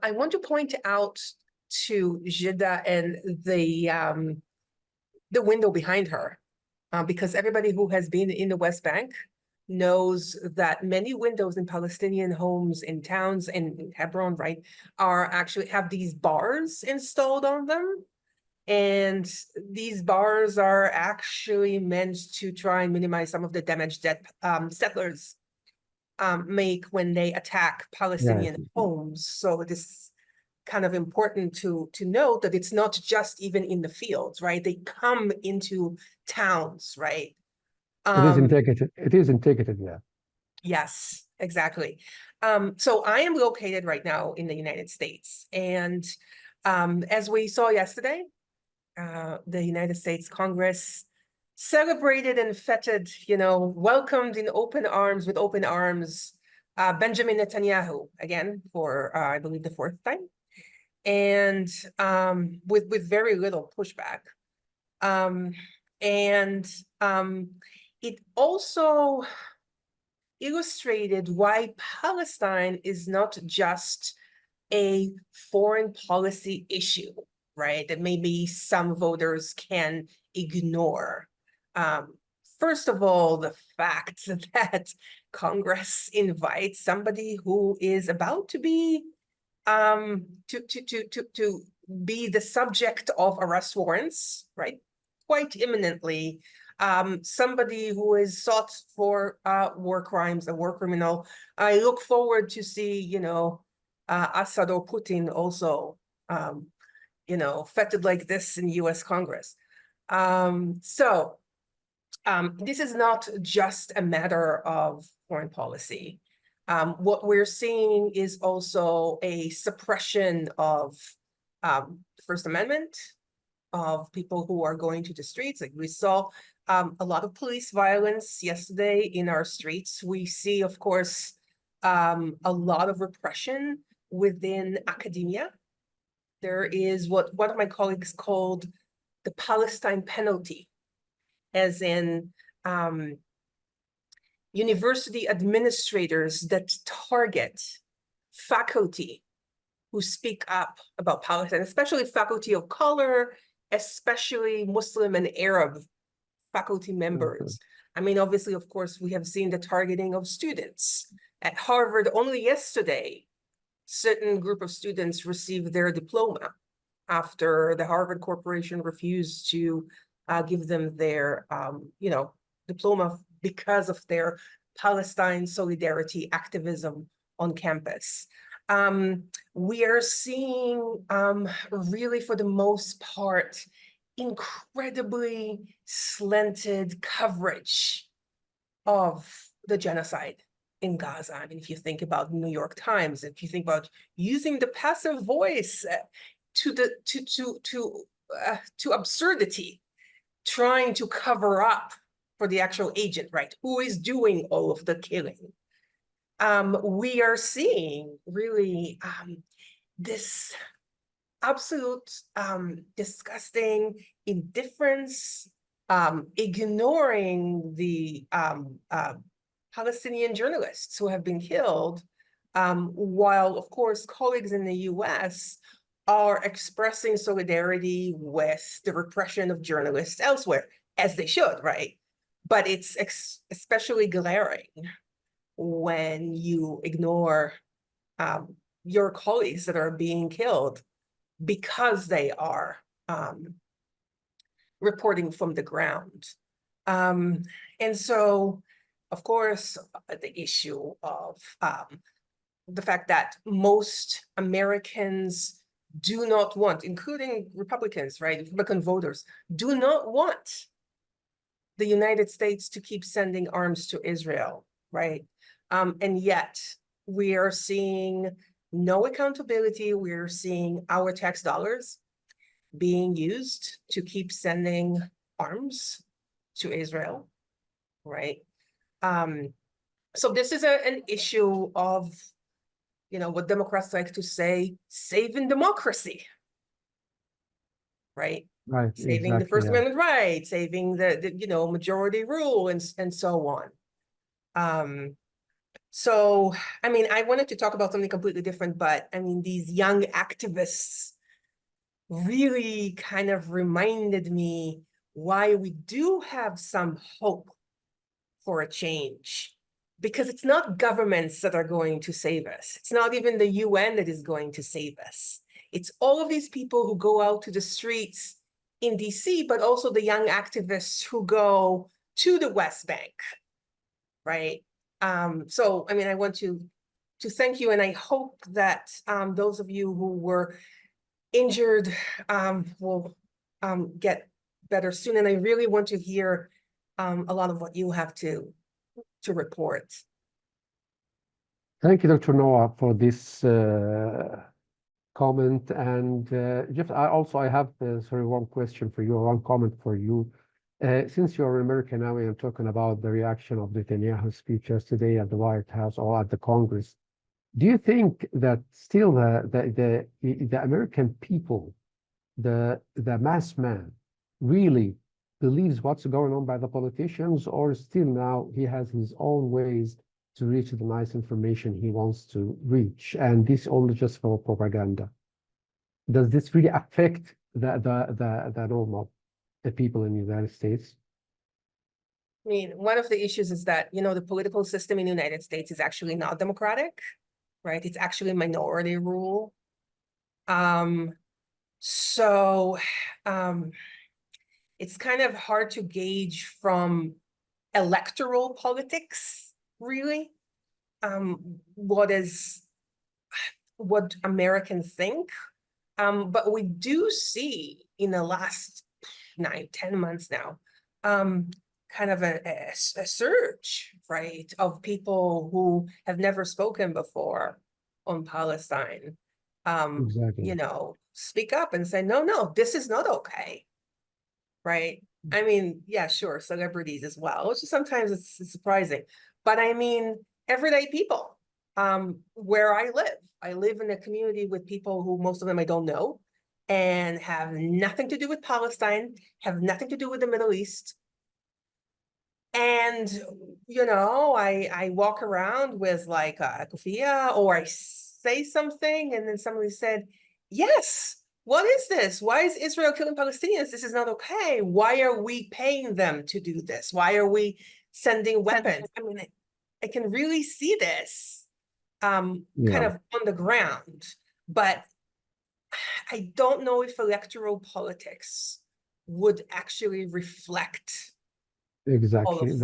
I want to point out to Jida and the window behind her, because everybody who has been in the West Bank knows that many windows in Palestinian homes in towns and in Hebron, right, are actually have these bars installed on them. And these bars are actually meant to try and minimize some of the damage that settlers make when they attack Palestinian homes. So it is kind of important to note that it's not just even in the fields, right? They come into towns, right? It is indicative. It is indicative, yeah. Yes, exactly. So I am located right now in the United States. And as we saw yesterday, the United States Congress celebrated and feted, welcomed in open arms, with open arms, Benjamin Netanyahu, again, for, I believe, the fourth time, and with very little pushback. It also illustrated why Palestine is not just a foreign policy issue, right? That maybe some voters can ignore. First of all, the fact that Congress invites somebody who is about to be to be the subject of arrest warrants, right? Quite imminently. Somebody who is sought for war crimes, a war criminal. I look forward to see, Assad or Putin also, feted like this in US Congress. This is not just a matter of foreign policy. What we're seeing is also a suppression of the First Amendment, of people who are going to the streets. Like we saw a lot of police violence yesterday in our streets. We see, of course, a lot of repression within academia. There is what one of my colleagues called the Palestine penalty, as in university administrators that target faculty who speak up about Palestine, especially faculty of color, especially Muslim and Arab faculty members. I mean, obviously, of course, we have seen the targeting of students. At Harvard, only yesterday, certain group of students received their diploma after the Harvard Corporation refused to give them their, diploma because of their Palestine solidarity activism on campus. We are seeing really, for the most part, incredibly slanted coverage of the genocide in Gaza. I mean, if you think about New York Times, if you think about using the passive voice to absurdity, trying to cover up for the actual agent, right? Who is doing all of the killing? We are seeing really this absolute disgusting indifference, ignoring the Palestinian journalists who have been killed, while, of course, colleagues in the US are expressing solidarity with the repression of journalists elsewhere, as they should, right? But it's especially glaring when you ignore your colleagues that are being killed because they are reporting from the ground. And so, of course, the issue of the fact that most Americans do not want, including Republicans, right, Republican voters, do not want the United States to keep sending arms to Israel, right? And yet we are seeing no accountability. We're seeing our tax dollars being used to keep sending arms to Israel, right? So this is an issue of, what Democrats like to say, saving democracy, right? Right, Saving the First Amendment right, saving the majority rule and so on. So, I mean, I wanted to talk about something completely different, but I mean, these young activists really kind of reminded me why we do have some hope for a change. Because it's not governments that are going to save us. It's not even the UN that is going to save us. It's all of these people who go out to the streets in DC, but also the young activists who go to the West Bank, right? So, I mean, I want to thank you, and I hope that those of you who were injured will get better soon. And I really want to hear a lot of what you have to report. Thank you, Dr. Noah, for this comment. And Jeff, I have sorry, one question for you, one comment for you. Since you're American now, and talking about the reaction of Netanyahu's speech yesterday at the White House or at the Congress, do you think that still the American people, the mass man, really believes what's going on by the politicians, or still now he has his own ways to reach the nice information he wants to reach, and this only just for propaganda? Does this really affect the normal people in the United States? I mean, one of the issues is that, you know, the political system in the United States is actually not democratic, right? It's actually minority rule. So it's kind of hard to gauge from electoral politics, really, what Americans think. But we do see in the last 9-10 months now, kind of a surge, right, of people who have never spoken before on Palestine, Exactly. you know, speak up and say, no, this is not okay, right? I mean, yeah, sure, celebrities as well, which sometimes it's surprising, but I mean, everyday people, where I live in a community with people who most of them I don't know, and have nothing to do with Palestine, have nothing to do with the Middle East. And, you know, I walk around with like a kufiyah, or I say something and then somebody said, yes, what is this? Why is Israel killing Palestinians? This is not okay. Why are we paying them to do this? Why are we sending weapons? I mean, I can really see this kind of on the ground, but I don't know if electoral politics would actually reflect all Exactly. of That's